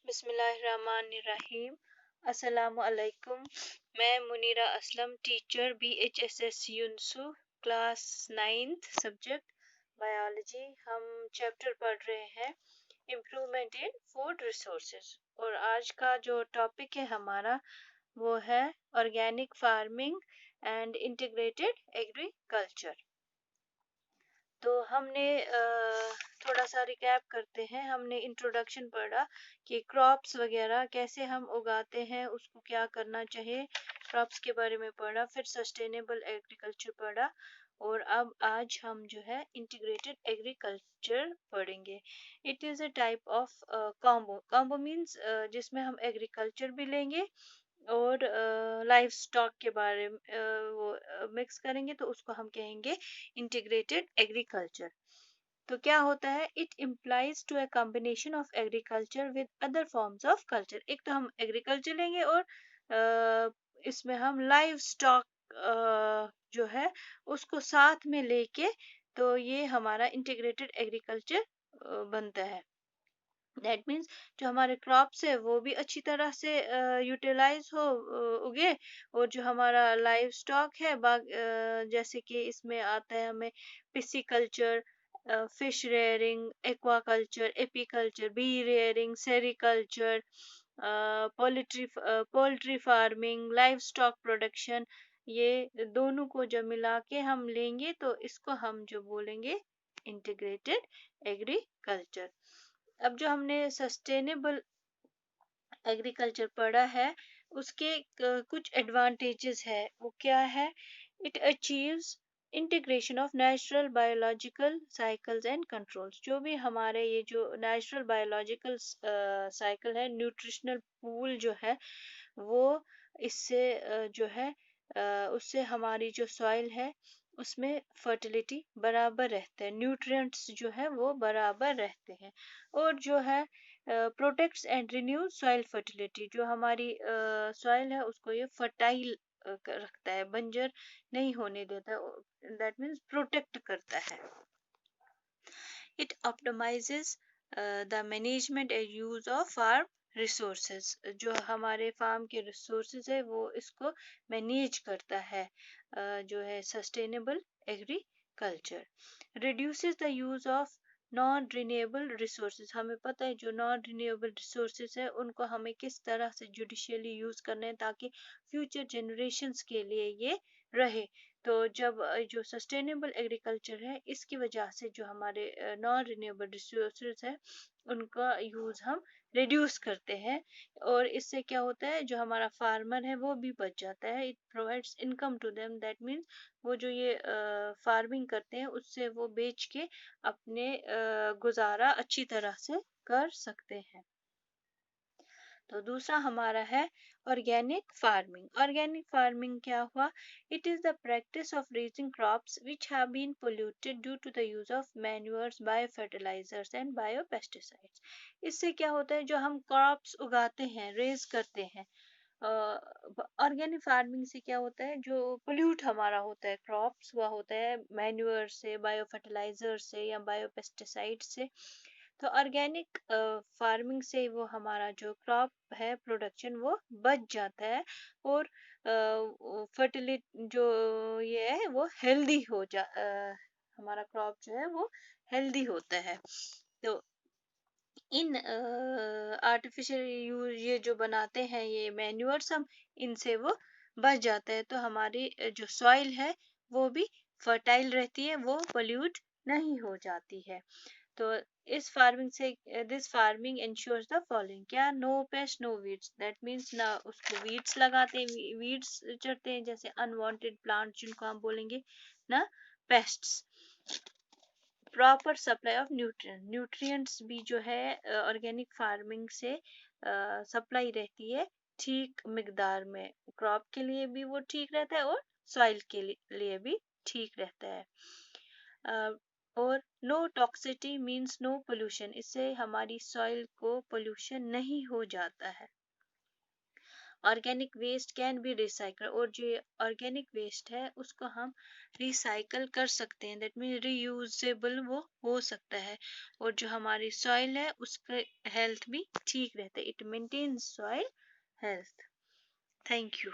बिस्मिल्लाहिर्रहमानिर्रहीम। अस्सलामु अलैकुम। मैं मुनीरा असलम, टीचर BHSS यूनसू, क्लास 9th, सब्जेक्ट बायोलॉजी। हम चैप्टर पढ़ रहे हैं इम्प्रूवमेंट इन फूड रिसोर्सेज, और आज का जो टॉपिक है हमारा वो है organic farming and integrated agriculture. तो हमने थोड़ा सा रिकैप करते हैं। हमने इंट्रोडक्शन पढ़ा कि क्रॉप्स वगैरह कैसे हम उगाते हैं, उसको क्या करना चाहिए, क्रॉप्स के बारे में पढ़ा। फिर सस्टेनेबल एग्रीकल्चर पढ़ा, और अब आज हम जो है इंटीग्रेटेड एग्रीकल्चर पढ़ेंगे। It is a type of combo. Combo means जिसमें हम एग्रीकल्चर भी लेंगे और लाइफ स्टॉक के बारे में वो मिक्स करेंगे, तो उसको हम कहेंगे इंटीग्रेटेड एग्रीकल्चर। तो क्या होता है, it implies to a combination of agriculture with other forms of culture. एक तो हम एग्रीकल्चर लेंगे और इसमें हम लाइव स्टॉक जो है उसको साथ में लेके, तो ये हमारा इंटीग्रेटेड एग्रीकल्चर बनता है। दैट मीन्स जो हमारे क्रॉप्स है वो भी अच्छी तरह से यूटिलाइज हो, उगे। और जो हमारा लाइव स्टॉक है जैसे कि इसमें आता है हमें pisciculture, fish rearing, aquaculture, apiculture, bee rearing, sericulture, poultry farming, livestock production. ये दोनों को जब मिला के हम लेंगे तो इसको हम जो बोलेंगे इंटीग्रेटेड एग्रीकल्चर। अब जो हमने सस्टेनेबल एग्रीकल्चर पढ़ा है उसके कुछ एडवांटेजेस है। वो क्या है, it achieves integration of natural biological cycles and controls. जो भी हमारे ये जो नेचुरल बायोलॉजिकल साइकिल है, न्यूट्रिशनल पूल जो है वो इससे जो है उससे हमारी जो सॉइल है उसमें फर्टिलिटी बराबर रहते हैं, न्यूट्रिएंट्स जो है वो बराबर रहते हैं। और जो है protects and renew soil fertility. जो हमारी सॉइल है उसको ये फर्टाइल रखता है, बंजर नहीं होने देता, दैट मीन्स प्रोटेक्ट करता है। It optimises the management and use of farm resources. जो हमारे फार्म के रिसोर्सेज है वो इसको मैनेज करता है, जो है sustainable agriculture. Reduces the use of non renewable resources. हमें पता है जो नॉन रिन्यूएबल रिसोर्सेज है उनको हमें किस तरह से जुडिशियली यूज करना है ताकि फ्यूचर जनरेशन्स के लिए ये रहे। तो जब जो सस्टेनेबल एग्रीकल्चर है इसकी वजह से जो हमारे नॉन रिन्यूएबल रिसोर्सेज है उनका यूज हम रिड्यूस करते हैं, और इससे क्या होता है जो हमारा फार्मर है वो भी बच जाता है। It provides income to them, that means वो जो ये फार्मिंग करते हैं उससे वो बेच के अपने गुजारा अच्छी तरह से कर सकते हैं। तो दूसरा हमारा है ऑर्गेनिक फार्मिंग। ऑर्गेनिक फार्मिंग क्या हुआ, it is the practice of raising crops which have been polluted due to the use of manures, bio fertilisers and bio pesticides. इससे क्या होता है जो हम क्रॉप्स उगाते हैं, रेज करते हैं, ऑर्गेनिक फार्मिंग से क्या होता है जो पोल्यूट हमारा होता है क्रॉप्स, हुआ होता है मैन्यूअर से, बायो फर्टिलाइजर से या बायो पेस्टिसाइड से। तो ऑर्गेनिक फार्मिंग से वो हमारा जो क्रॉप है प्रोडक्शन वो बच जाता है, और फर्टिलिटी जो ये है वो हेल्दी हमारा क्रॉप जो है वो हेल्दी होता है। तो इन आर्टिफिशियल यूज ये जो बनाते हैं ये मैन्यूअर्स हम, इनसे वो बच जाता है, तो हमारी जो सॉइल है वो भी फर्टाइल रहती है, वो पोल्यूट नहीं हो जाती है। तो इस फार्मिंग से this farming ensures the following, क्या, no pest no weeds. That means ना उसको वीड्स लगाते हैं, वीड्स चढ़ते हैं जैसे अनवांटेड प्लांट जिनको हम बोलेंगे, ना pests. Proper supply of nutrient, nutrients भी जो है ऑर्गेनिक फार्मिंग से सप्लाई रहती है ठीक मिकदार में, क्रॉप के लिए भी वो ठीक रहता है और सॉइल के लिए भी ठीक रहता है। और no toxicity means no pollution, इससे हमारी सॉइल को पोल्यूशन नहीं हो जाता है। Organic waste can be recycle, और जो ऑर्गेनिक वेस्ट है उसको हम रिसाइकल कर सकते हैं, दैट मीन रीयूजेबल वो हो सकता है। और जो हमारी सॉइल है उसका हेल्थ भी ठीक रहता है, it maintains soil health. Thank you.